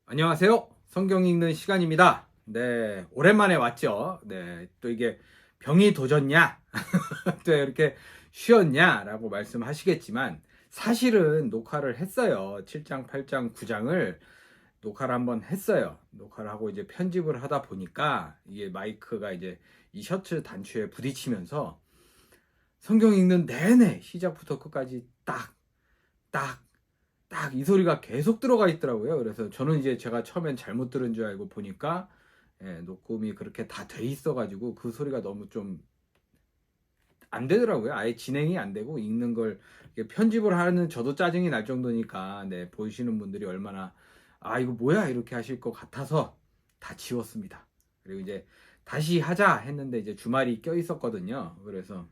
안녕하세요. 성경 읽는 시간입니다. 네, 오랜만에 왔죠. 네, 또 이게 병이 도졌냐? 또 이렇게 쉬었냐? 라고 말씀하시겠지만, 사실은 녹화를 했어요. 7장, 8장, 9장을 녹화를 한번 했어요. 녹화를 하고 이제 편집을 하다 보니까, 이게 마이크가 이제 이 셔츠 단추에 부딪히면서 성경 읽는 내내 시작부터 끝까지 딱, 딱 이 소리가 계속 들어가 있더라고요. 그래서 저는 이제 제가 처음엔 잘못 들은 줄 알고 보니까 녹음이 그렇게 다 돼 있어가지고 그 소리가 너무 좀 안 되더라고요. 아예 진행이 안 되고 읽는 걸 편집을 하는 저도 짜증이 날 정도니까 보시는 분들이 얼마나 이거 뭐야 이렇게 하실 것 같아서 다 지웠습니다. 그리고 이제 다시 하자 했는데 이제 주말이 껴 있었거든요. 그래서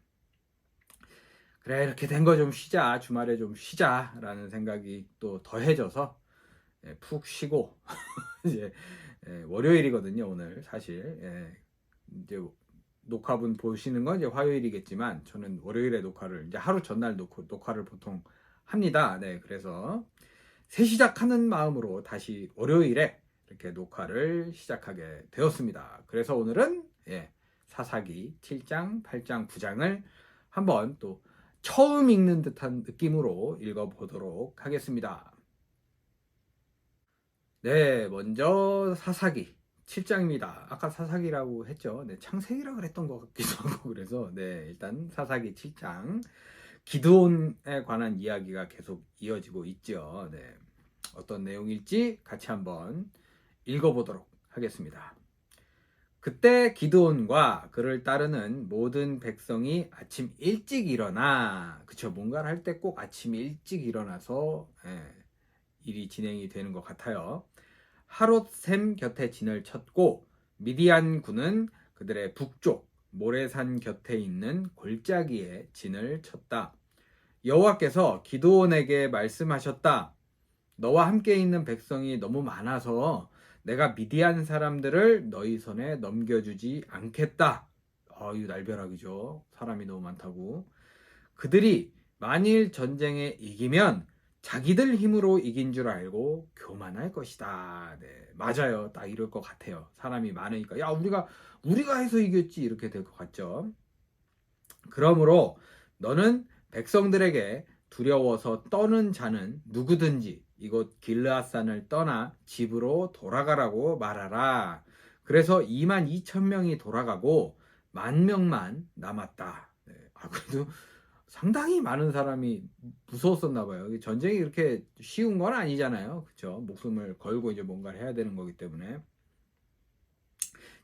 그래 이렇게 된 거 좀 쉬자, 주말에 좀 쉬자라는 생각이 또 더해져서 푹 쉬고 이제 월요일이거든요. 오늘 사실 이제 녹화분 보시는 건 이제 화요일이겠지만 저는 월요일에 녹화를 이제 하루 전날 녹화를 보통 합니다. 네, 그래서 새 시작하는 마음으로 다시 월요일에 이렇게 녹화를 시작하게 되었습니다. 그래서 오늘은 사사기 7장, 8장, 9장을 한번 또 처음 읽는 듯한 느낌으로 읽어보도록 하겠습니다. 네, 먼저 사사기 7장입니다. 아까 사사기라고 했죠. 네, 창세기라고 그랬던 것 같기도 하고 그래서 일단 사사기 7장 기드온에 관한 이야기가 계속 이어지고 있죠. 네, 어떤 내용일지 같이 한번 읽어보도록 하겠습니다. 그때 기드온과 그를 따르는 모든 백성이 아침 일찍 일어나, 그쵸, 뭔가를 할 때 꼭 아침 일찍 일어나서 일이 진행이 되는 것 같아요. 하롯샘 곁에 진을 쳤고 미디안 군은 그들의 북쪽 모래산 곁에 있는 골짜기에 진을 쳤다. 여호와께서 기드온에게 말씀하셨다. 너와 함께 있는 백성이 너무 많아서 내가 미디안 사람들을 너희 손에 넘겨주지 않겠다. 이 날벼락이죠. 사람이 너무 많다고. 그들이 만일 전쟁에 이기면 자기들 힘으로 이긴 줄 알고 교만할 것이다. 네, 맞아요. 딱 이럴 것 같아요. 사람이 많으니까 야 우리가 해서 이겼지 이렇게 될 것 같죠. 그러므로 너는 백성들에게 두려워서 떠는 자는 누구든지 이곳 길르앗산을 떠나 집으로 돌아가라고 말하라. 그래서 2만 2천 명이 돌아가고 1만 명만 남았다. 네, 그래도 상당히 많은 사람이 무서웠었나 봐요. 전쟁이 그렇게 쉬운 건 아니잖아요. 그렇죠? 목숨을 걸고 이제 뭔가를 해야 되는 거기 때문에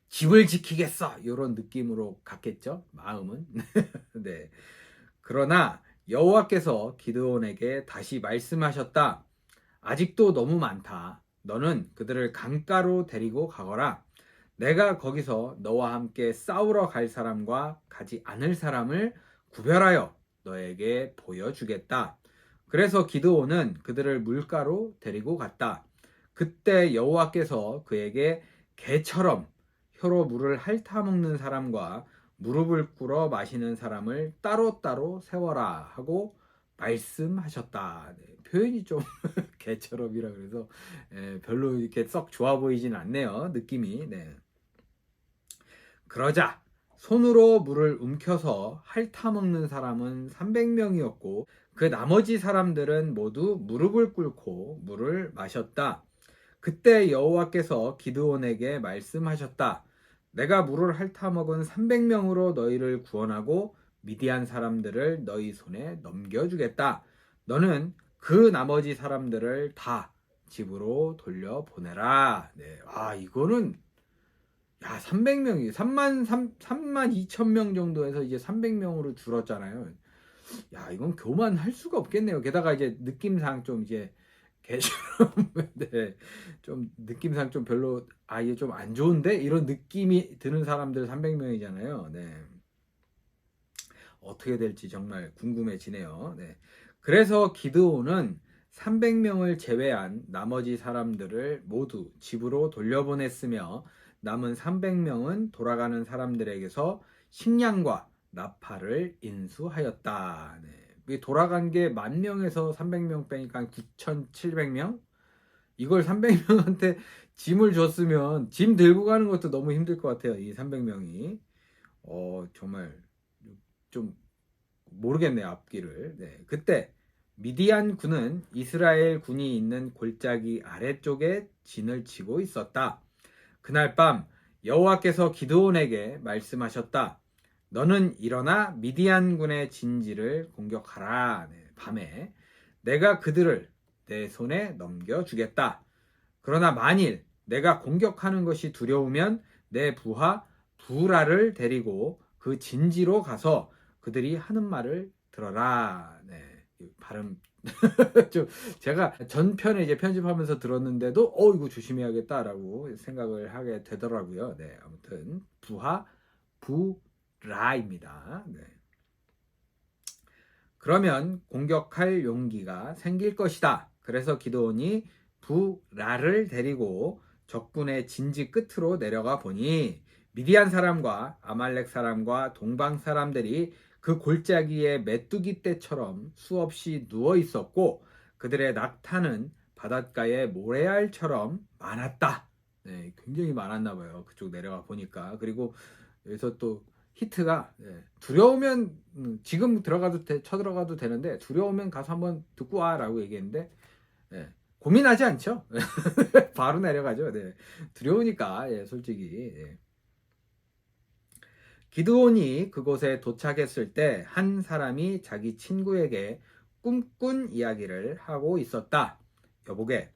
집을 지키겠어 이런 느낌으로 갔겠죠. 마음은. 네. 그러나 여호와께서 기드온에게 다시 말씀하셨다. 아직도 너무 많다. 너는 그들을 강가로 데리고 가거라. 내가 거기서 너와 함께 싸우러 갈 사람과 가지 않을 사람을 구별하여 너에게 보여주겠다. 그래서 기드온은 그들을 물가로 데리고 갔다. 그때 여호와께서 그에게 개처럼 혀로 물을 핥아먹는 사람과 무릎을 꿇어 마시는 사람을 따로따로 세워라 하고 말씀하셨다. 네, 표현이 좀 개처럼이라 그래서 별로 이렇게 썩 좋아 보이진 않네요. 느낌이. 네. 그러자 손으로 물을 움켜서 핥아먹는 사람은 300명이었고 그 나머지 사람들은 모두 무릎을 꿇고 물을 마셨다. 그때 여호와께서 기드온에게 말씀하셨다. 내가 물을 핥아먹은 300명으로 너희를 구원하고 미디안 사람들을 너희 손에 넘겨주겠다. 너는 그 나머지 사람들을 다 집으로 돌려보내라. 네. 이거는 300명이 3만 2천 명 정도에서 이제 300명으로 줄었잖아요. 이건 교만할 수가 없겠네요. 게다가 이제 느낌상 좀 이제 개처럼 네, 좀 느낌상 좀 별로 이게 좀 안 좋은데 이런 느낌이 드는 사람들 300명이잖아요. 네. 어떻게 될지 정말 궁금해지네요. 네. 그래서 기드온은 300명을 제외한 나머지 사람들을 모두 집으로 돌려보냈으며 남은 300명은 돌아가는 사람들에게서 식량과 나팔을 인수하였다. 네. 돌아간 게 10,000명에서 300명 빼니까 9,700명? 이걸 300명한테 짐을 줬으면 짐 들고 가는 것도 너무 힘들 것 같아요. 이 300명이. 정말 좀 모르겠네요, 앞길을. 네. 그때 미디안 군은 이스라엘 군이 있는 골짜기 아래쪽에 진을 치고 있었다. 그날 밤 여호와께서 기드온에게 말씀하셨다. 너는 일어나 미디안 군의 진지를 공격하라. 네, 밤에 내가 그들을 내 손에 넘겨주겠다. 그러나 만일 내가 공격하는 것이 두려우면 내 부하 부라를 데리고 그 진지로 가서 그들이 하는 말을 들어라. 네, 발음 좀 제가 전편에 이제 편집하면서 들었는데도 이거 조심해야겠다라고 생각을 하게 되더라고요. 네, 아무튼 부하 부라입니다. 네. 그러면 공격할 용기가 생길 것이다. 그래서 기드온이 부라를 데리고 적군의 진지 끝으로 내려가 보니 미디안 사람과 아말렉 사람과 동방 사람들이 그 골짜기에 메뚜기 떼처럼 수없이 누워 있었고 그들의 낙타는 바닷가의 모래알처럼 많았다. 네, 굉장히 많았나 봐요. 그쪽 내려가 보니까. 그리고 여기서 또 히트가 두려우면 지금 쳐들어가도 되는데 두려우면 가서 한번 듣고 와라고 얘기했는데 고민하지 않죠. 바로 내려가죠. 네. 두려우니까 솔직히 기드온이 그곳에 도착했을 때 한 사람이 자기 친구에게 꿈꾼 이야기를 하고 있었다. 여보게,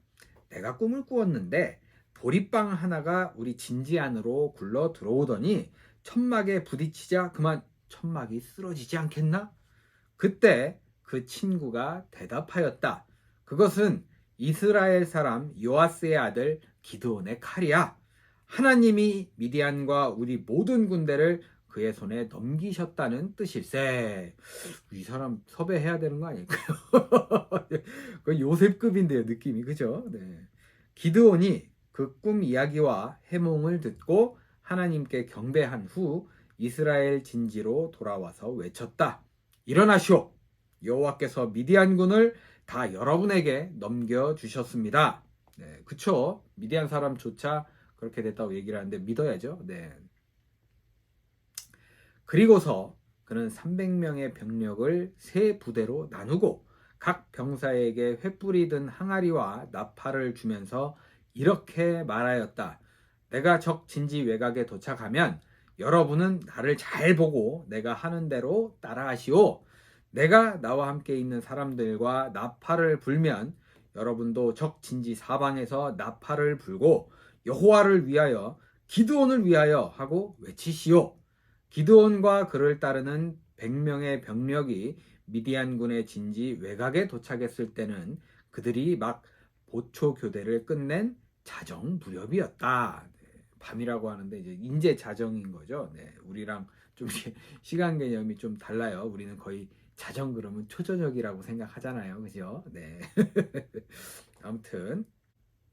내가 꿈을 꾸었는데 보리빵 하나가 우리 진지 안으로 굴러 들어오더니 천막에 부딪히자 그만 천막이 쓰러지지 않겠나? 그때 그 친구가 대답하였다. 그것은 이스라엘 사람 요아스의 아들 기드온의 칼이야. 하나님이 미디안과 우리 모든 군대를 그의 손에 넘기셨다는 뜻일세. 이 사람 섭외해야 되는 거 아닐까요? 그 요셉급인데요, 느낌이. 그죠? 네. 기드온이 그 꿈 이야기와 해몽을 듣고 하나님께 경배한 후 이스라엘 진지로 돌아와서 외쳤다. 일어나시오. 여호와께서 미디안 군을 다 여러분에게 넘겨주셨습니다. 네, 그쵸? 미디안 사람조차 그렇게 됐다고 얘기를 하는데 믿어야죠. 네. 그리고서 그는 300명의 병력을 세 부대로 나누고 각 병사에게 횃불이 든 항아리와 나팔을 주면서 이렇게 말하였다. 내가 적 진지 외곽에 도착하면 여러분은 나를 잘 보고 내가 하는 대로 따라하시오. 내가 나와 함께 있는 사람들과 나팔을 불면 여러분도 적 진지 사방에서 나팔을 불고 여호와를 위하여 기드온을 위하여 하고 외치시오. 기드온과 그를 따르는 100명의 병력이 미디안군의 진지 외곽에 도착했을 때는 그들이 막 보초 교대를 끝낸 자정 무렵이었다. 네, 밤이라고 하는데 이제 인제 자정인 거죠. 네, 우리랑 좀 시간 개념이 좀 달라요. 우리는 거의 자정 그러면 초저녁이라고 생각하잖아요. 그죠? 네. 아무튼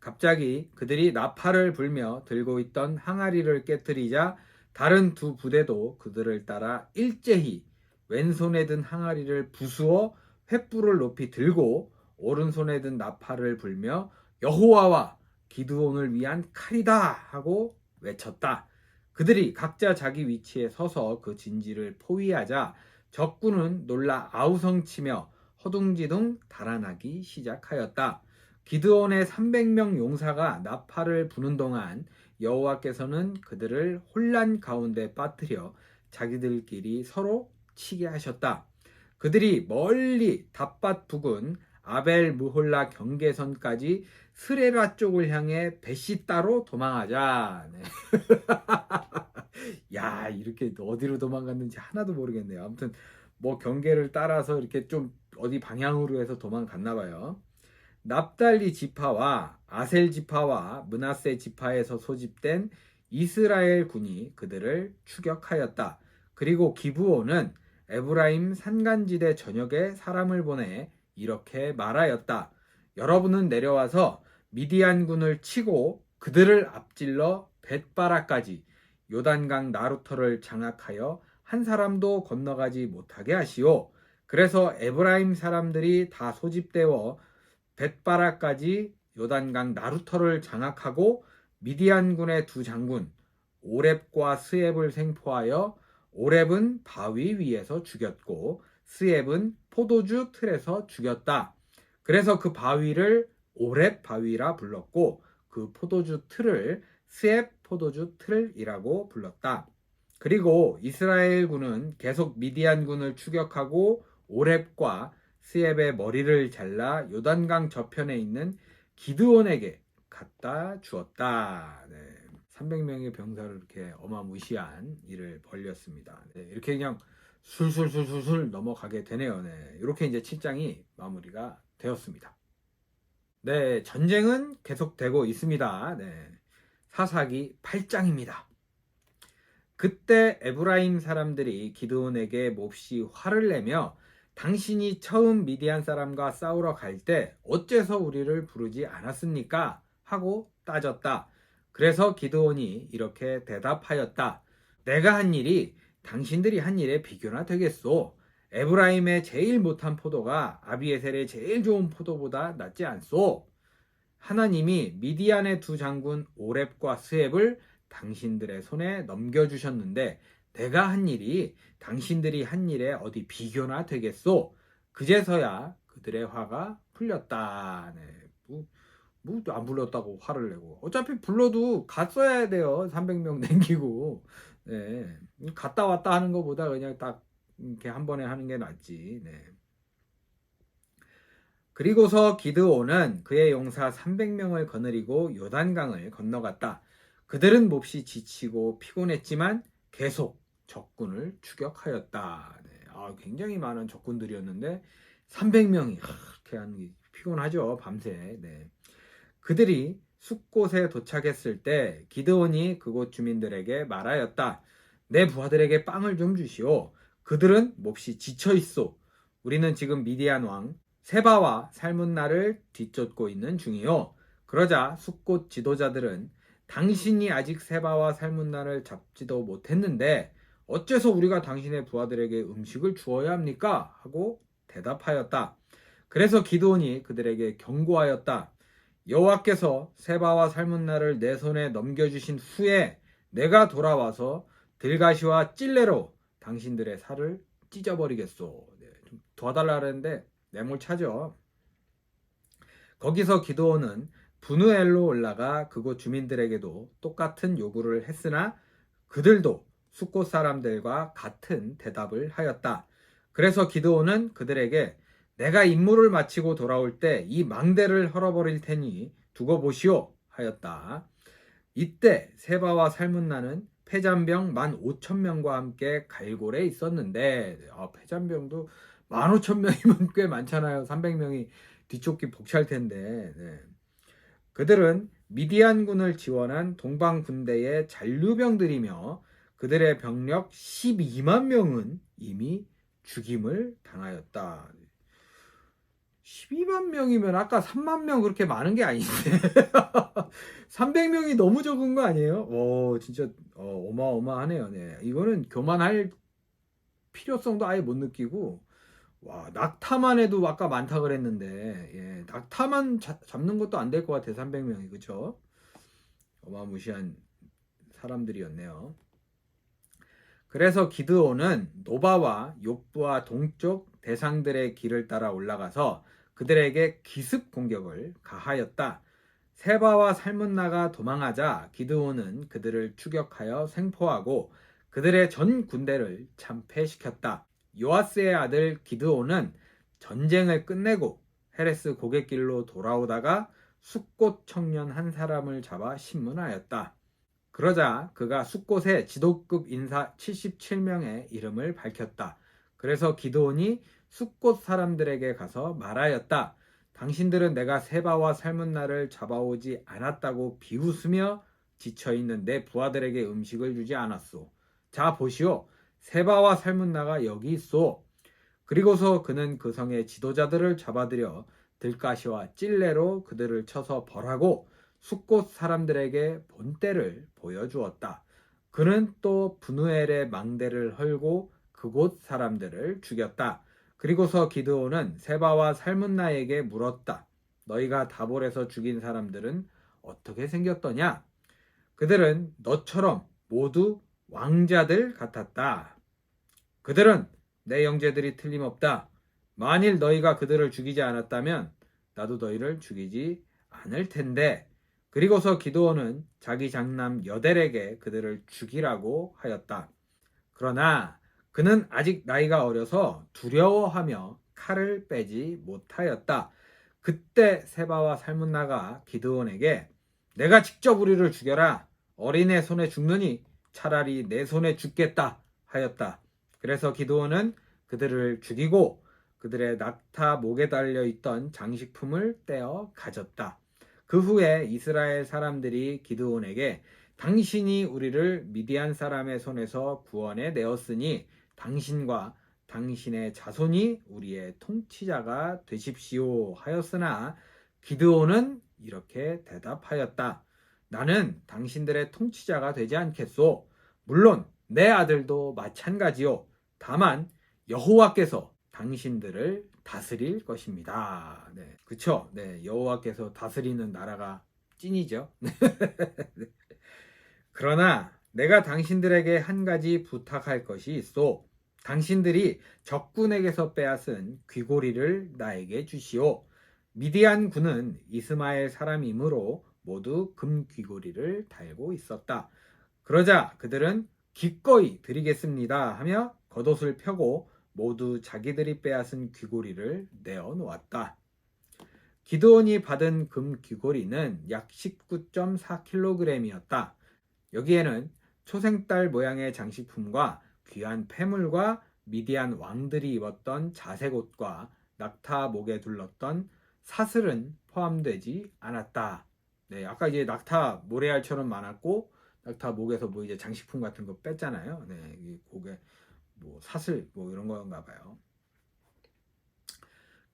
갑자기 그들이 나팔을 불며 들고 있던 항아리를 깨뜨리자 다른 두 부대도 그들을 따라 일제히 왼손에 든 항아리를 부수어 횃불을 높이 들고 오른손에 든 나팔을 불며 여호와와 기드온을 위한 칼이다 하고 외쳤다. 그들이 각자 자기 위치에 서서 그 진지를 포위하자 적군은 놀라 아우성치며 허둥지둥 달아나기 시작하였다. 기드온의 300명 용사가 나팔을 부는 동안 여호와께서는 그들을 혼란 가운데 빠뜨려 자기들끼리 서로 치게 하셨다. 그들이 멀리 답밭 부근 아벨 무홀라 경계선까지 스레라 쪽을 향해 배시 따로 도망하자. 네. 야, 이렇게 어디로 도망갔는지 하나도 모르겠네요. 아무튼 뭐 경계를 따라서 이렇게 좀 어디 방향으로 해서 도망갔나 봐요. 납달리 지파와 아셀 지파와 므낫세 지파에서 소집된 이스라엘 군이 그들을 추격하였다. 그리고 기브온은 에브라임 산간지대 전역에 사람을 보내 이렇게 말하였다. 여러분은 내려와서 미디안 군을 치고 그들을 앞질러 벳바라까지 요단강 나루터를 장악하여 한 사람도 건너가지 못하게 하시오. 그래서 에브라임 사람들이 다 소집되어 벳바라까지 요단강 나루터를 장악하고 미디안군의 두 장군 오렙과 스앱을 생포하여 오렙은 바위 위에서 죽였고 스앱은 포도주 틀에서 죽였다. 그래서 그 바위를 오렙 바위라 불렀고 그 포도주 틀을 스앱 포도주 틀이라고 불렀다. 그리고 이스라엘군은 계속 미디안군을 추격하고 오렙과 스앱의 머리를 잘라 요단강 저편에 있는 기드온에게 갖다 주었다. 네. 300명의 병사를 이렇게 어마무시한 일을 벌였습니다. 네. 이렇게 그냥 술술술술술 넘어가게 되네요. 네. 이렇게 이제 7장이 마무리가 되었습니다. 네, 전쟁은 계속되고 있습니다. 네. 사사기 8장입니다. 그때 에브라임 사람들이 기드온에게 몹시 화를 내며 당신이 처음 미디안 사람과 싸우러 갈 때 어째서 우리를 부르지 않았습니까? 하고 따졌다. 그래서 기드온이 이렇게 대답하였다. 내가 한 일이 당신들이 한 일에 비교나 되겠소. 에브라임의 제일 못한 포도가 아비에셀의 제일 좋은 포도보다 낫지 않소. 하나님이 미디안의 두 장군 오렙과 스앱을 당신들의 손에 넘겨주셨는데 내가 한 일이 당신들이 한 일에 어디 비교나 되겠소? 그제서야 그들의 화가 풀렸다. 네. 안 불렀다고 화를 내고 어차피 불러도 갔어야 돼요. 300명 남기고 네. 갔다 왔다 하는 것보다 그냥 딱 이렇게 한 번에 하는 게 낫지. 네. 그리고서 기드온은 그의 용사 300명을 거느리고 요단강을 건너갔다. 그들은 몹시 지치고 피곤했지만 계속 적군을 추격하였다. 네. 굉장히 많은 적군들이었는데 300명이 이렇게 하는 게 피곤하죠. 밤새. 네. 그들이 숲곳에 도착했을 때 기드온이 그곳 주민들에게 말하였다. 내 부하들에게 빵을 좀 주시오. 그들은 몹시 지쳐 있소. 우리는 지금 미디안 왕 세바와 살문나를 뒤쫓고 있는 중이요. 그러자 숲곳 지도자들은 당신이 아직 세바와 살문나를 잡지도 못했는데 어째서 우리가 당신의 부하들에게 음식을 주어야 합니까? 하고 대답하였다. 그래서 기드온이 그들에게 경고하였다. 여호와께서 세바와 살문나를 내 손에 넘겨주신 후에 내가 돌아와서 들가시와 찔레로 당신들의 살을 찢어버리겠소. 네, 좀 도와달라 그랬는데 매몰차죠. 거기서 기드온은 분우엘로 올라가 그곳 주민들에게도 똑같은 요구를 했으나 그들도 숫곳 사람들과 같은 대답을 하였다. 그래서 기드온은 그들에게 내가 임무를 마치고 돌아올 때 이 망대를 헐어버릴 테니 두고 보시오 하였다. 이때 세바와 살문나는 패잔병 15,000명과 함께 갈골에 있었는데 패잔병도 15,000명이면 꽤 많잖아요. 300명이 뒤쫓기 벅찰 텐데. 네. 그들은 미디안군을 지원한 동방 군대의 잔류병들이며 그들의 병력 12만 명은 이미 죽임을 당하였다. 12만 명이면 아까 3만 명 그렇게 많은 게 아닌데 300명이 너무 적은 거 아니에요? 진짜 어마어마하네요. 네. 이거는 교만할 필요성도 아예 못 느끼고 와, 낙타만 해도 아까 많다 그랬는데 예, 낙타만 잡는 것도 안 될 것 같아. 300명이. 그쵸? 어마무시한 사람들이었네요. 그래서 기드온은 노바와 욕부와 동쪽 대상들의 길을 따라 올라가서 그들에게 기습 공격을 가하였다. 세바와 살문나가 도망하자 기드온은 그들을 추격하여 생포하고 그들의 전 군대를 참패시켰다. 요아스의 아들 기드온은 전쟁을 끝내고 헤레스 고갯길로 돌아오다가 숫곳 청년 한 사람을 잡아 신문하였다. 그러자 그가 숫곳에 지도급 인사 77명의 이름을 밝혔다. 그래서 기드온이 숫곳 사람들에게 가서 말하였다. 당신들은 내가 세바와 살문나를 잡아오지 않았다고 비웃으며 지쳐있는 내 부하들에게 음식을 주지 않았소. 자 보시오. 세바와 살문나가 여기 있소. 그리고서 그는 그 성의 지도자들을 잡아들여 들가시와 찔레로 그들을 쳐서 벌하고 숫곳 사람들에게 본때를 보여주었다. 그는 또 분우엘의 망대를 헐고 그곳 사람들을 죽였다. 그리고서 기드온은 세바와 살문나에게 물었다. 너희가 다볼에서 죽인 사람들은 어떻게 생겼더냐? 그들은 너처럼 모두 왕자들 같았다. 그들은 내 형제들이 틀림없다. 만일 너희가 그들을 죽이지 않았다면 나도 너희를 죽이지 않을 텐데. 그리고서 기드온은 자기 장남 여델에게 그들을 죽이라고 하였다. 그러나 그는 아직 나이가 어려서 두려워하며 칼을 빼지 못하였다. 그때 세바와 살문나가 기드온에게 내가 직접 우리를 죽여라. 어린애 손에 죽느니 차라리 내 손에 죽겠다 하였다. 그래서 기드온은 그들을 죽이고 그들의 낙타 목에 달려 있던 장식품을 떼어 가졌다. 그 후에 이스라엘 사람들이 기드온에게 당신이 우리를 미디안 사람의 손에서 구원해 내었으니 당신과 당신의 자손이 우리의 통치자가 되십시오 하였으나 기드온은 이렇게 대답하였다. 나는 당신들의 통치자가 되지 않겠소. 물론 내 아들도 마찬가지요. 다만 여호와께서 당신들을 다스릴 것입니다. 네, 그쵸? 네, 여호와께서 다스리는 나라가 찐이죠. 그러나 내가 당신들에게 한 가지 부탁할 것이 있어. 당신들이 적군에게서 빼앗은 귀고리를 나에게 주시오. 미디안 군은 이스마엘 사람이므로 모두 금 귀고리를 달고 있었다. 그러자 그들은 기꺼이 드리겠습니다 하며 겉옷을 펴고 모두 자기들이 빼앗은 귀고리를 내어 놓았다. 기드온이 받은 금 귀고리는 약 19.4kg이었다. 여기에는 초생딸 모양의 장식품과 귀한 패물과 미디안 왕들이 입었던 자색 옷과 낙타 목에 둘렀던 사슬은 포함되지 않았다. 네, 아까 이제 낙타 모래알처럼 많았고 낙타 목에서 뭐 이제 장식품 같은 거 뺐잖아요. 네, 고개 뭐 사슬 뭐 이런 건가 봐요.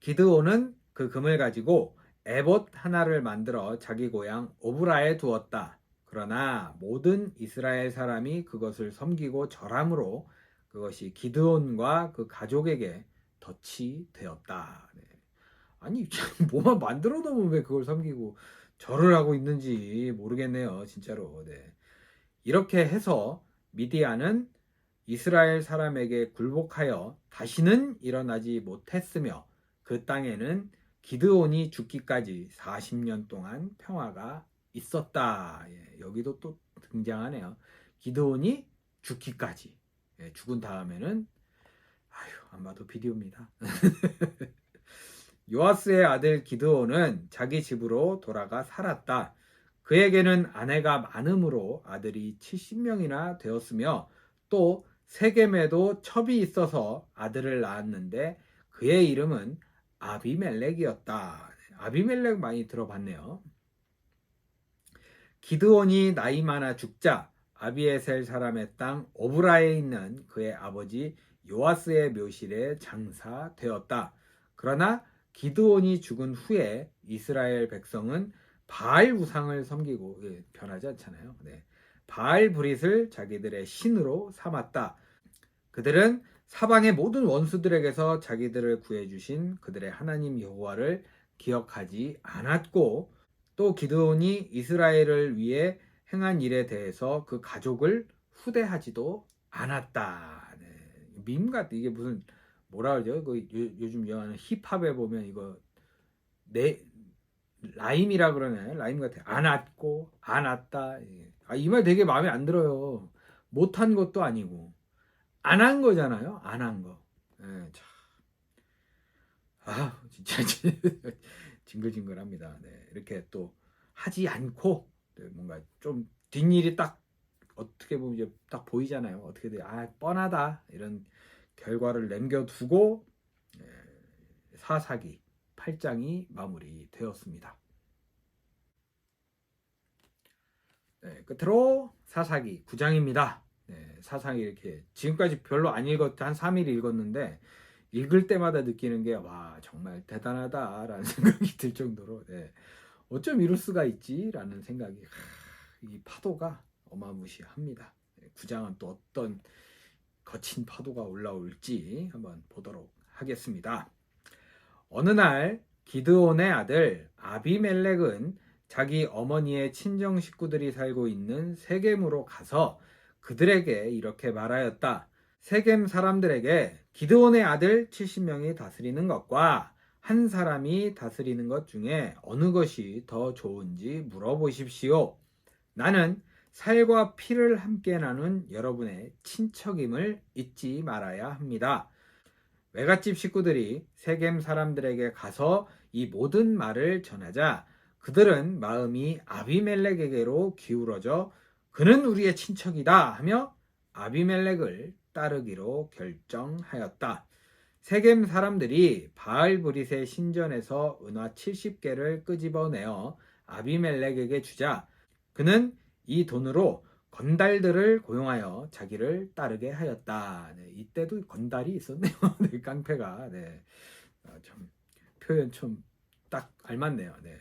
기드온은 그 금을 가지고 에봇 하나를 만들어 자기 고향 오브라에 두었다. 그러나 모든 이스라엘 사람이 그것을 섬기고 절함으로 그것이 기드온과 그 가족에게 덫이 되었다. 네. 아니 뭐만 만들어 놓으면 왜 그걸 섬기고 절을 하고 있는지 모르겠네요. 진짜로. 네. 이렇게 해서 미디안은 이스라엘 사람에게 굴복하여 다시는 일어나지 못했으며 그 땅에는 기드온이 죽기까지 40년 동안 평화가 있었다. 예, 여기도 또 등장하네요. 기드온이 죽기까지. 예, 죽은 다음에는 아휴 안 봐도 비디오입니다. 요아스의 아들 기드온은 자기 집으로 돌아가 살았다. 그에게는 아내가 많음으로 아들이 70명이나 되었으며 또 세겜에도 첩이 있어서 아들을 낳았는데 그의 이름은 아비멜렉이었다. 아비멜렉 많이 들어봤네요. 기드온이 나이 많아 죽자 아비에셀 사람의 땅 오브라에 있는 그의 아버지 요아스의 묘실에 장사되었다. 그러나 기드온이 죽은 후에 이스라엘 백성은 바알 우상을 섬기고 변하지 않잖아요. 네. 바알 브릿을 자기들의 신으로 삼았다. 그들은 사방의 모든 원수들에게서 자기들을 구해주신 그들의 하나님 여호와를 기억하지 않았고 또 기드온이 이스라엘을 위해 행한 일에 대해서 그 가족을 후대하지도 않았다. 네. 밈 같아. 이게 무슨 뭐라 그러죠? 요즘 유행하는 힙합에 보면 이거 내 라임이라 그러네. 라임 같아. 안 왔고 안 왔다. 이 말 되게 마음에 안 들어요. 못한 것도 아니고 안 한 거잖아요. 안 한 거. 예, 참. 아 진짜 징글징글합니다. 네, 이렇게 또 하지 않고 뭔가 좀 뒷일이 딱 어떻게 보면 이제 딱 보이잖아요. 어떻게 돼? 아 뻔하다 이런 결과를 남겨두고 사사기 8장이 마무리되었습니다. 네, 끝으로 사사기 9장입니다. 네, 사사기 이렇게 지금까지 별로 안 읽었 한 3일 읽었는데 읽을 때마다 느끼는 게 와 정말 대단하다라는 생각이 들 정도로 네, 어쩜 이럴 수가 있지라는 생각이 이 파도가 어마무시합니다. 9장은 또 어떤 거친 파도가 올라올지 한번 보도록 하겠습니다. 어느 날 기드온의 아들 아비멜렉은 자기 어머니의 친정 식구들이 살고 있는 세겜으로 가서 그들에게 이렇게 말하였다. 세겜 사람들에게 기드온의 아들 70명이 다스리는 것과 한 사람이 다스리는 것 중에 어느 것이 더 좋은지 물어보십시오. 나는 살과 피를 함께 나눈 여러분의 친척임을 잊지 말아야 합니다. 외갓집 식구들이 세겜 사람들에게 가서 이 모든 말을 전하자 그들은 마음이 아비멜렉에게로 기울어져 그는 우리의 친척이다 하며 아비멜렉을 따르기로 결정하였다. 세겜 사람들이 바알브릿의 신전에서 은화 70개를 끄집어내어 아비멜렉에게 주자 그는 이 돈으로 건달들을 고용하여 자기를 따르게 하였다. 네, 이때도 건달이 있었네요. 네, 깡패가. 네. 참 표현 좀 딱 알맞네요. 네.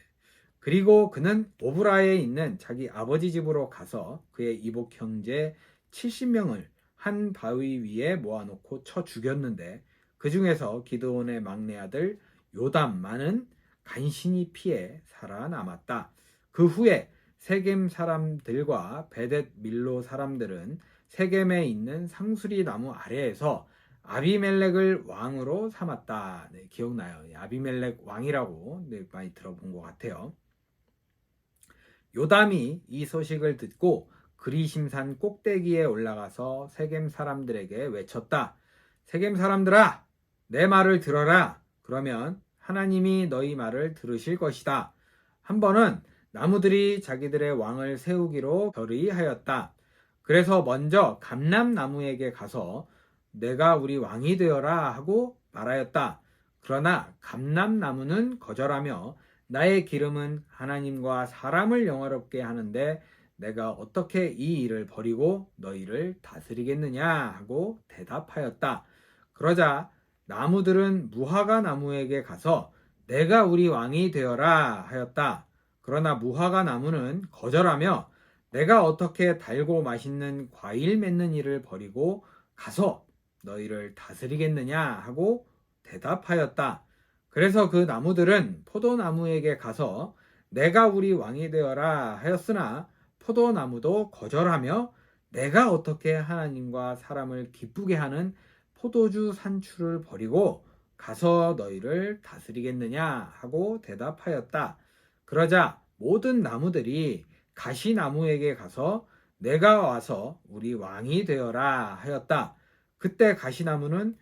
그리고 그는 오브라에 있는 자기 아버지 집으로 가서 그의 이복 형제 70명을 한 바위 위에 모아놓고 쳐 죽였는데 그 중에서 기드온의 막내 아들 요담만은 간신히 피해 살아남았다. 그 후에 세겜 사람들과 베댓 밀로 사람들은 세겜에 있는 상수리 나무 아래에서 아비멜렉을 왕으로 삼았다. 네, 기억나요? 아비멜렉 왕이라고 네, 많이 들어본 것 같아요. 요담이 이 소식을 듣고 그리심산 꼭대기에 올라가서 세겜 사람들에게 외쳤다. 세겜 사람들아, 내 말을 들어라. 그러면 하나님이 너희 말을 들으실 것이다. 한 번은 나무들이 자기들의 왕을 세우기로 결의하였다. 그래서 먼저 감람나무에게 가서 내가 우리 왕이 되어라 하고 말하였다. 그러나 감람나무는 거절하며 나의 기름은 하나님과 사람을 영화롭게 하는데 내가 어떻게 이 일을 버리고 너희를 다스리겠느냐 하고 대답하였다. 그러자 나무들은 무화과 나무에게 가서 내가 우리 왕이 되어라 하였다. 그러나 무화과 나무는 거절하며 내가 어떻게 달고 맛있는 과일 맺는 일을 버리고 가서 너희를 다스리겠느냐 하고 대답하였다. 그래서 그 나무들은 포도나무에게 가서 내가 우리 왕이 되어라 하였으나 포도나무도 거절하며 내가 어떻게 하나님과 사람을 기쁘게 하는 포도주 산출을 버리고 가서 너희를 다스리겠느냐 하고 대답하였다. 그러자 모든 나무들이 가시나무에게 가서 내가 와서 우리 왕이 되어라 하였다. 그때 가시나무는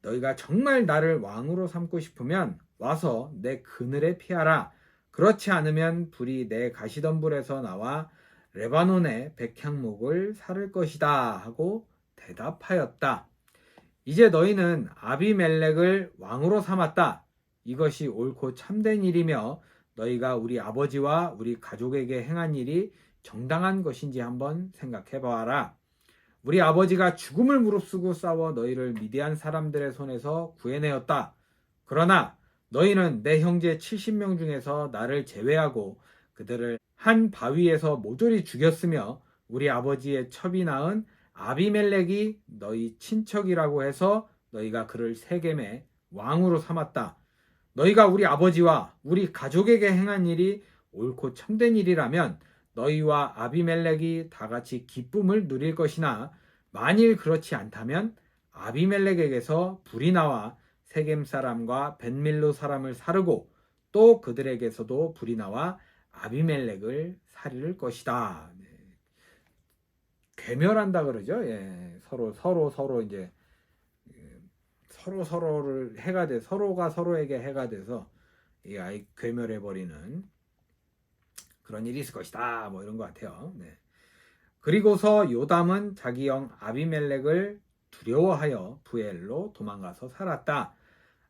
너희가 정말 나를 왕으로 삼고 싶으면 와서 내 그늘에 피하라. 그렇지 않으면 불이 내 가시덤불에서 나와 레바논의 백향목을 사를 것이다 하고 대답하였다. 이제 너희는 아비멜렉을 왕으로 삼았다. 이것이 옳고 참된 일이며 너희가 우리 아버지와 우리 가족에게 행한 일이 정당한 것인지 한번 생각해 보아라. 우리 아버지가 죽음을 무릅쓰고 싸워 너희를 미디안 사람들의 손에서 구해내었다. 그러나 너희는 내 형제 70명 중에서 나를 제외하고 그들을 한 바위에서 모조리 죽였으며 우리 아버지의 첩이 낳은 아비멜렉이 너희 친척이라고 해서 너희가 그를 세겜의 왕으로 삼았다. 너희가 우리 아버지와 우리 가족에게 행한 일이 옳고 참된 일이라면 너희와 아비멜렉이 다 같이 기쁨을 누릴 것이나 만일 그렇지 않다면 아비멜렉에게서 불이 나와 세겜 사람과 벳밀로 사람을 사르고 또 그들에게서도 불이 나와 아비멜렉을 살릴 것이다. 네. 괴멸한다 그러죠. 예. 서로 이제 서로를 해가 돼 서로가 서로에게 해가 돼서 이 아이 괴멸해 버리는 그런 일이 있을 것이다. 뭐 이런 것 같아요. 네. 그리고서 요담은 자기 형 아비멜렉을 두려워하여 부엘로 도망가서 살았다.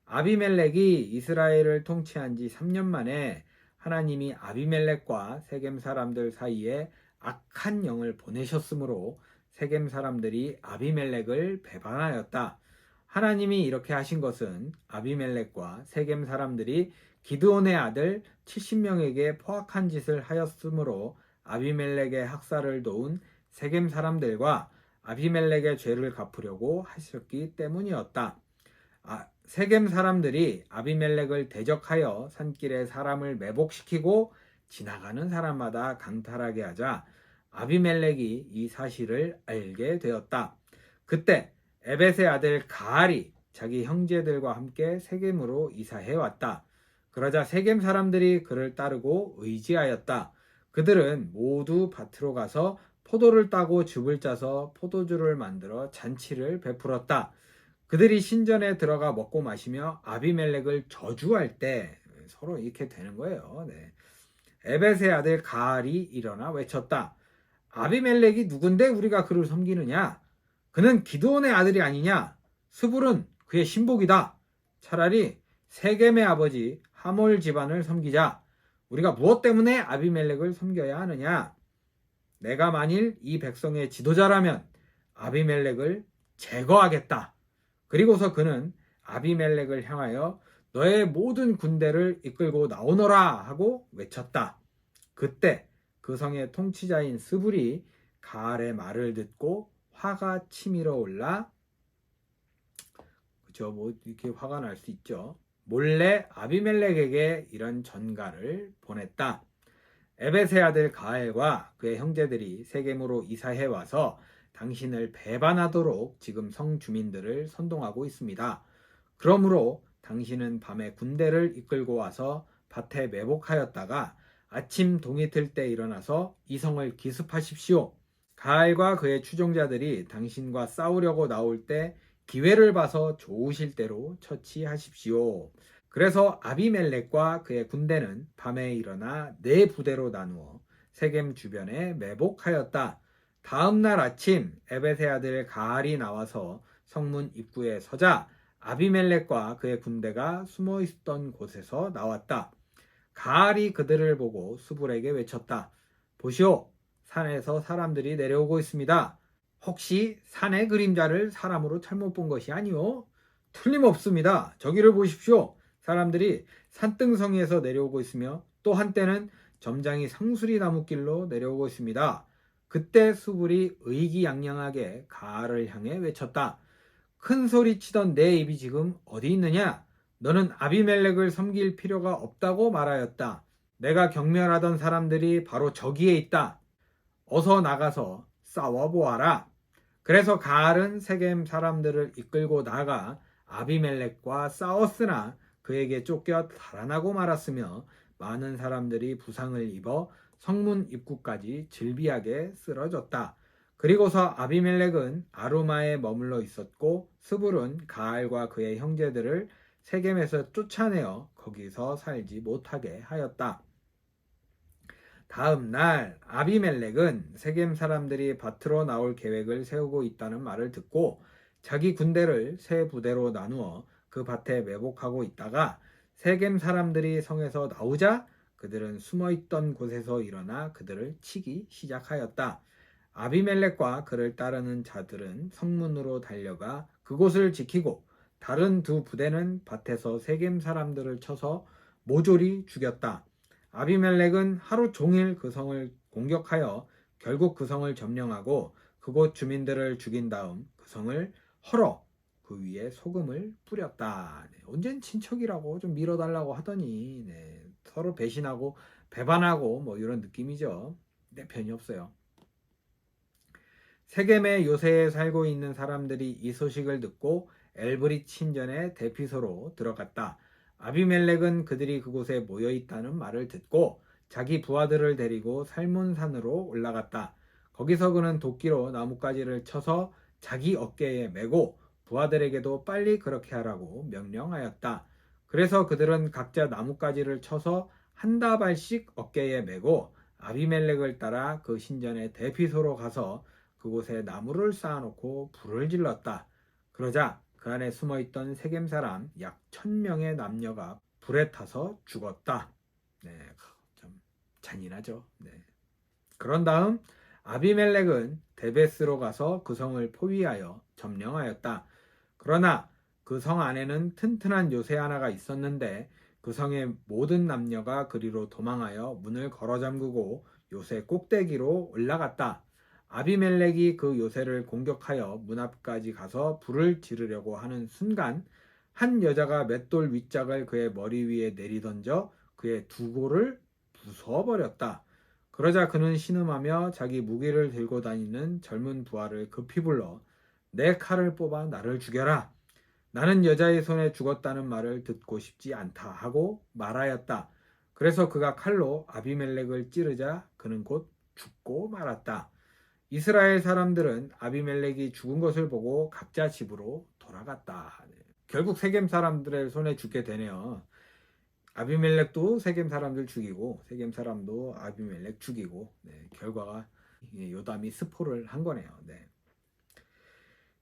아비멜렉이 이스라엘을 통치한 지 3년 만에 하나님이 아비멜렉과 세겜 사람들 사이에 악한 영을 보내셨으므로 세겜 사람들이 아비멜렉을 배반하였다. 하나님이 이렇게 하신 것은 아비멜렉과 세겜 사람들이 기드온의 아들 70명에게 포악한 짓을 하였으므로 아비멜렉의 학살을 도운 세겜 사람들과 아비멜렉의 죄를 갚으려고 하셨기 때문이었다. 세겜 사람들이 아비멜렉을 대적하여 산길에 사람을 매복시키고 지나가는 사람마다 강탈하게 하자 아비멜렉이 이 사실을 알게 되었다. 그때 에벳의 아들 가알이 자기 형제들과 함께 세겜으로 이사해 왔다. 그러자 세겜 사람들이 그를 따르고 의지하였다. 그들은 모두 밭으로 가서 포도를 따고 즙을 짜서 포도주를 만들어 잔치를 베풀었다. 그들이 신전에 들어가 먹고 마시며 아비멜렉을 저주할 때 서로 이렇게 되는 거예요. 네. 에벳의 아들 가알이 일어나 외쳤다. 아비멜렉이 누군데 우리가 그를 섬기느냐? 그는 기드온의 아들이 아니냐? 스불은 그의 신복이다. 차라리 세겜의 아버지 하몰 집안을 섬기자. 우리가 무엇 때문에 아비멜렉을 섬겨야 하느냐? 내가 만일 이 백성의 지도자라면 아비멜렉을 제거하겠다. 그리고서 그는 아비멜렉을 향하여 너의 모든 군대를 이끌고 나오너라 하고 외쳤다. 그때 그 성의 통치자인 스불이 가알의 말을 듣고 화가 치밀어 올라, 그죠? 뭐 이렇게 화가 날 수 있죠. 몰래 아비멜렉에게 이런 전가를 보냈다. 에벳의 아들 가알과 그의 형제들이 세겜으로 이사해 와서 당신을 배반하도록 지금 성 주민들을 선동하고 있습니다. 그러므로 당신은 밤에 군대를 이끌고 와서 밭에 매복하였다가 아침 동이 틀 때 일어나서 이 성을 기습하십시오. 가알과 그의 추종자들이 당신과 싸우려고 나올 때 기회를 봐서 좋으실 대로 처치하십시오. 그래서 아비멜렉과 그의 군대는 밤에 일어나 네 부대로 나누어 세겜 주변에 매복하였다. 다음 날 아침 에벳의 아들 가알이 나와서 성문 입구에 서자 아비멜렉과 그의 군대가 숨어 있던 곳에서 나왔다. 가알이 그들을 보고 수불에게 외쳤다. 보시오, 산에서 사람들이 내려오고 있습니다. 혹시 산의 그림자를 사람으로 잘못 본 것이 아니오? 틀림없습니다. 저기를 보십시오. 사람들이 산등성이에서 내려오고 있으며 또 한때는 점장이 상수리 나무길로 내려오고 있습니다. 그때 수불이 의기양양하게 가알을 향해 외쳤다. 큰 소리 치던 내 입이 지금 어디 있느냐? 너는 아비멜렉을 섬길 필요가 없다고 말하였다. 내가 경멸하던 사람들이 바로 저기에 있다. 어서 나가서 싸워보아라. 그래서 가알은 세겜 사람들을 이끌고 나가 아비멜렉과 싸웠으나 그에게 쫓겨 달아나고 말았으며 많은 사람들이 부상을 입어 성문 입구까지 질비하게 쓰러졌다. 그리고서 아비멜렉은 아루마에 머물러 있었고 스불은 가알과 그의 형제들을 세겜에서 쫓아내어 거기서 살지 못하게 하였다. 다음 날 아비멜렉은 세겜 사람들이 밭으로 나올 계획을 세우고 있다는 말을 듣고 자기 군대를 세 부대로 나누어 그 밭에 매복하고 있다가 세겜 사람들이 성에서 나오자 그들은 숨어있던 곳에서 일어나 그들을 치기 시작하였다. 아비멜렉과 그를 따르는 자들은 성문으로 달려가 그곳을 지키고 다른 두 부대는 밭에서 세겜 사람들을 쳐서 모조리 죽였다. 아비멜렉은 하루 종일 그 성을 공격하여 결국 그 성을 점령하고 그곳 주민들을 죽인 다음 그 성을 헐어 그 위에 소금을 뿌렸다. 네, 언젠 친척이라고 좀 밀어달라고 하더니 네, 서로 배신하고 배반하고 뭐 이런 느낌이죠. 내 편이 없어요. 세겜의 요새에 살고 있는 사람들이 이 소식을 듣고 엘브릿 신전의 대피소로 들어갔다. 아비멜렉은 그들이 그곳에 모여 있다는 말을 듣고 자기 부하들을 데리고 살몬산으로 올라갔다. 거기서 그는 도끼로 나뭇가지를 쳐서 자기 어깨에 메고 부하들에게도 빨리 그렇게 하라고 명령하였다. 그래서 그들은 각자 나뭇가지를 쳐서 한 다발씩 어깨에 메고 아비멜렉을 따라 그 신전의 대피소로 가서 그곳에 나무를 쌓아놓고 불을 질렀다. 그러자 그 안에 숨어있던 세겜 사람 약 1000명의 남녀가 불에 타서 죽었다. 네, 참 잔인하죠. 네. 그런 다음 아비멜렉은 데베스로 가서 그 성을 포위하여 점령하였다. 그러나 그 성 안에는 튼튼한 요새 하나가 있었는데 그 성의 모든 남녀가 그리로 도망하여 문을 걸어 잠그고 요새 꼭대기로 올라갔다. 아비멜렉이 그 요새를 공격하여 문 앞까지 가서 불을 지르려고 하는 순간 한 여자가 맷돌 윗짝을 그의 머리 위에 내리던져 그의 두 골을 부숴버렸다. 그러자 그는 신음하며 자기 무기를 들고 다니는 젊은 부하를 급히 불러 내 칼을 뽑아 나를 죽여라. 나는 여자의 손에 죽었다는 말을 듣고 싶지 않다 하고 말하였다. 그래서 그가 칼로 아비멜렉을 찌르자 그는 곧 죽고 말았다. 이스라엘 사람들은 아비멜렉이 죽은 것을 보고 각자 집으로 돌아갔다. 결국 세겜 사람들의 손에 죽게 되네요. 아비멜렉도 세겜 사람들 죽이고 세겜 사람도 아비멜렉 죽이고 결과가 요담이 스포를 한 거네요.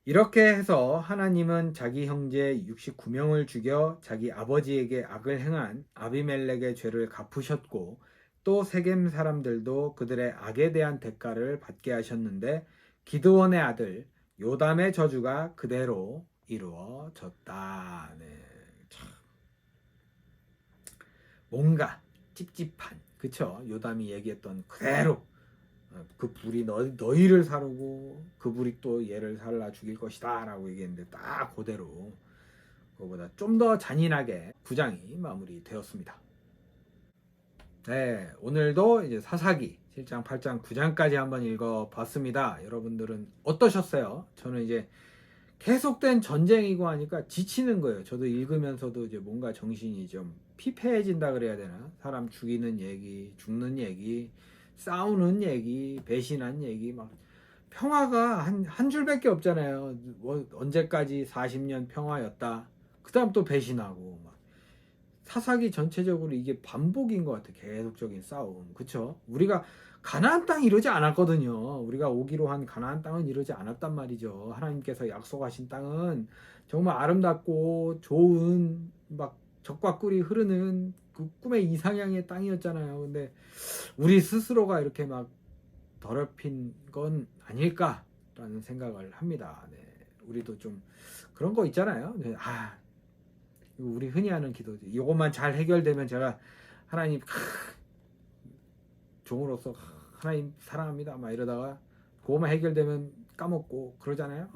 이렇게 해서 하나님은 자기 형제 69명을 죽여 자기 아버지에게 악을 행한 아비멜렉의 죄를 갚으셨고 또 세겜 사람들도 그들의 악에 대한 대가를 받게 하셨는데 기드온의 아들 요담의 저주가 그대로 이루어졌다. 참. 뭔가 찝찝한 그쵸? 요담이 얘기했던 그대로 그 불이 너희를 사르고 그 불이 또 얘를 살라 죽일 것이다 라고 얘기했는데 딱 그대로 그거보다 좀 더 잔인하게 9장이 마무리되었습니다. 네, 오늘도 이제 사사기 7장, 8장, 9장까지 한번 읽어봤습니다. 여러분들은 어떠셨어요? 저는 이제 계속된 전쟁이고 하니까 지치는 거예요. 저도 읽으면서도 이제 뭔가 정신이 좀 피폐해진다 그래야 되나? 사람 죽이는 얘기, 죽는 얘기, 싸우는 얘기, 배신한 얘기, 막 평화가 한 줄밖에 없잖아요. 뭐 언제까지 40년 평화였다. 그 다음 또 배신하고 막. 사사기 전체적으로 이게 반복인 것 같아. 계속적인 싸움. 그쵸? 우리가 가나안 땅 이러지 않았거든요. 우리가 오기로 한 가나안 땅은 이러지 않았단 말이죠. 하나님께서 약속하신 땅은 정말 아름답고 좋은 막 적과 꿀이 흐르는 그 꿈의 이상향의 땅이었잖아요. 근데 우리 스스로가 이렇게 막 더럽힌 건 아닐까라는 생각을 합니다. 우리도 좀 그런 거 있잖아요. 우리 흔히 하는 기도지. 이것만 잘 해결되면 제가 하나님 종으로서 하나님 사랑합니다. 막 이러다가 그것만 해결되면 까먹고 그러잖아요.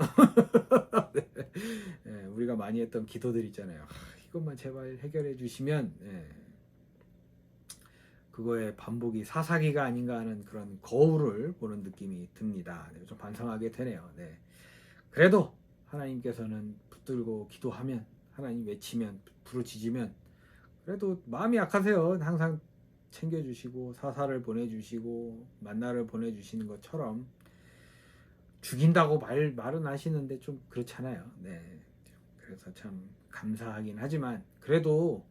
우리가 많이 했던 기도들 있잖아요. 이것만 제발 해결해 주시면 그거의 반복이 사사기가 아닌가 하는 그런 거울을 보는 느낌이 듭니다. 좀 반성하게 되네요. 그래도 하나님께서는 붙들고 기도하면 하나님 외치면 부르짖으면 그래도 마음이 약하세요. 항상 챙겨주시고 사사를 보내주시고 만나를 보내주시는 것처럼 죽인다고 말은 하시는데 좀 그렇잖아요. 그래서 참 감사하긴 하지만 그래도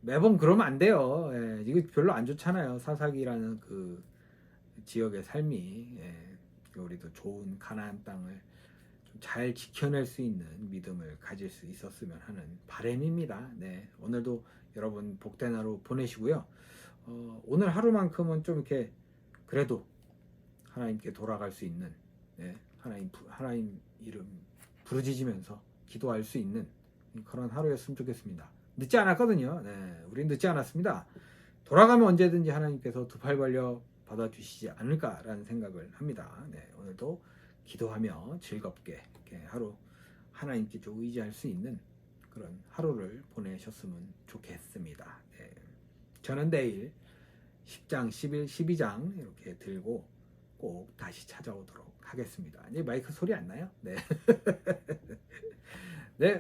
매번 그러면 안 돼요. 이거 별로 안 좋잖아요. 사사기라는 그 지역의 삶이 우리도 좋은 가나안 땅을 잘 지켜낼 수 있는 믿음을 가질 수 있었으면 하는 바람입니다. 오늘도 여러분 복된 하루 보내시고요. 오늘 하루만큼은 좀 이렇게 그래도 하나님께 돌아갈 수 있는 하나님 이름 부르짖으면서 기도할 수 있는 그런 하루였으면 좋겠습니다. 늦지 않았거든요. 우린 늦지 않았습니다. 돌아가면 언제든지 하나님께서 두 팔 벌려 받아주시지 않을까라는 생각을 합니다. 오늘도 기도하며 즐겁게 이렇게 하루 하나님께 좀 의지할 수 있는 그런 하루를 보내셨으면 좋겠습니다. 저는 내일 10장, 11, 12장 이렇게 들고 꼭 다시 찾아오도록 하겠습니다. 이제 마이크 소리 안 나요?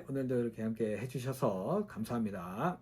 오늘도 이렇게 함께 해주셔서 감사합니다.